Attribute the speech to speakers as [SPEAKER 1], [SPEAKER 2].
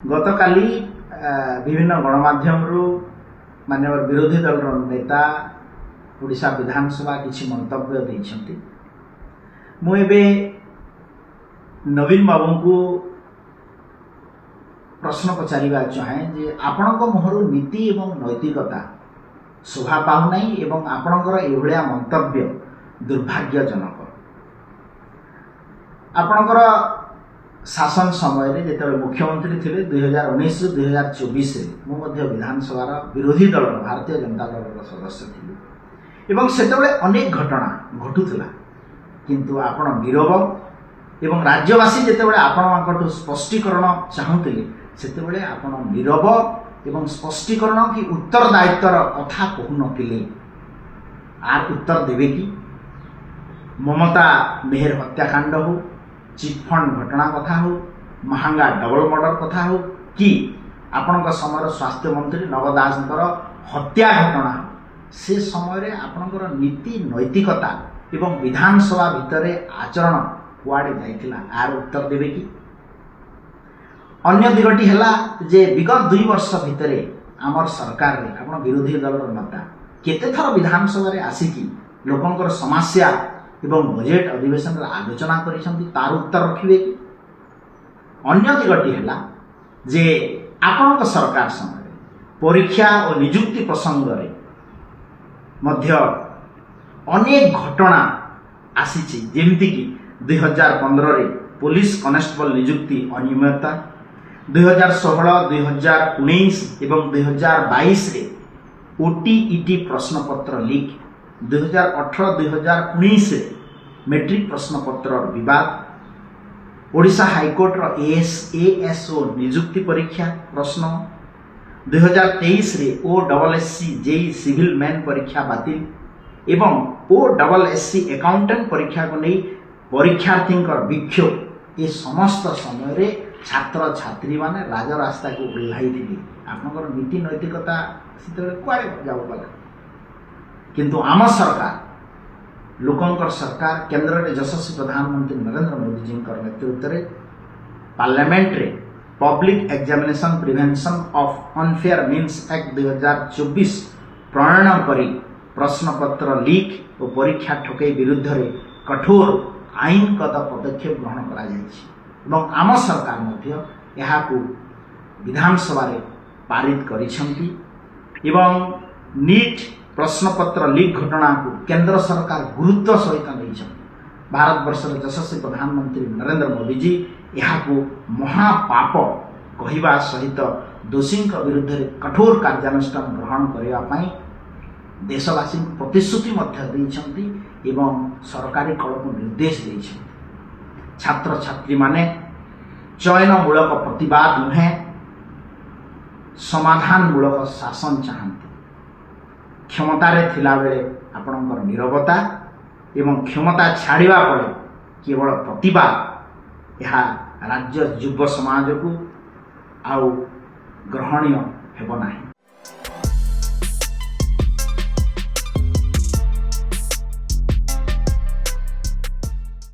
[SPEAKER 1] गतकाली विभिन्न गणमाध्यम माननीय विरोधी दल नेता ओडिशा विधानसभा किसी मंतव्य देइछंती। मु एबे नवीन बाबू को प्रश्न पचारिबा चाहे जे आपणक मुहरु नीति एवं नैतिकता शोभा पाउ नाही एवं आपणकर एभलिया मंतव्य दुर्भाग्यजनक। आपणकर शासन समय रे जेतबे मुख्यमंत्री थिले 2019 रु 2024 रे मु मध्य विधानसभा विरोधी दल भारतीय जनता दल सदस्य थिले एवं सेतबे अनेक घटना घटुथला, किंतु आपण नीरव एवं राज्यवासी जेतबे आपण स्पष्टीकरण चाहुथिले सेतबे आपण नीरव एवं स्पष्टीकरण कि उत्तरदायित्वर कथा कहु नथिले। आर उत्तर देबे कि ममता मेहर हत्याकांड हो, चिटफंड घटना कथा हो, महंगा डबल मर्डर कथा हो कि आपणक समय स्वास्थ्य मंत्री नव दासंकर हत्या घटना हो, से समय आपणकर नीति नैतिकता एवं विधानसभा भितरे आचरण कुआडे जाइथिला आर उत्तर देबे कि। अन्य दिगटी हला जे विगत 2 वर्ष भितरे आमर सरकार रे आपण विरोधी दल नेता केते थर विधानसभा रे आसिकी लोकंकर समस्या एवं बजेट अधिवेशन आलोचना करिसंती तार उत्तर रखिबे कि। अन्य दिगटी हला जे आपणक सरकार समय परीक्षा और नियुक्ति प्रसंग रे मध्य अनेक घटना आसीछि, जेमिति कि 2015 रे पुलिस कनेस्टेबल नियुक्ति अनियमितता, 2016, 2019 एवं 2022 रे ओटीईटी प्रश्न पत्र लीक, 2018-2019 मेट्रिक प्रश्न पत्र विवाद, ओडिशा हाईकोर्ट रो एएसओ नियुक्ति परीक्षा प्रश्न, 2023 रे ओएससी जेई सिविल मैन परीक्षा बातिल एवं ओएससी अकाउंटेंट परीक्षा को नहीं परीक्षार्थी विक्षोभ, ये समस्त समय रे छात्र छात्री माने राजरास्ता को ओह्लाई थिले। आपनकर नीति नैतिकता सितबे कुआडे जाऊ गला, किंतु आम सरकार लोकंकर सरकार केंद्र रे यशस्वी प्रधानमंत्री नरेंद्र मोदी जी नेतृत्व रे पार्लियामेंट रे public examination prevention of unfair means act 2024 प्रणयन करी प्रश्न पत्र लीक और परीक्षा ठकई विरुद्ध रे कठोर आईनगत पदक्षेप ग्रहण करा जायछि एवं आम सरकार मध्य यहाकू विधानसभा रे पारित करिसंती एवं नीट प्रश्न पत्र लीक घटना को केंद्र सरकार गुरुत्व सहित नहीं। भारत वर्ष यशस्वी प्रधानमंत्री नरेंद्र मोदी जी यहाकू महापाप कहवा सहित दोषी विरुद्ध कठोर कार्यानुष्ठान ग्रहण करने देशवासी प्रतिश्रुति एवं सरकारी कल को निर्देश देते। छात्र छात्री माने चयनमूलक प्रतिवाद नुहे समाधानमूलक शासन चाहती। क्षमतारे थिला बेले आपणकर नीरवता एवं क्षमता छाड़िबा पड़े केवल प्रतिवाद यह राज्य युव समाज को आउ ग्रहणीय हेब नाही।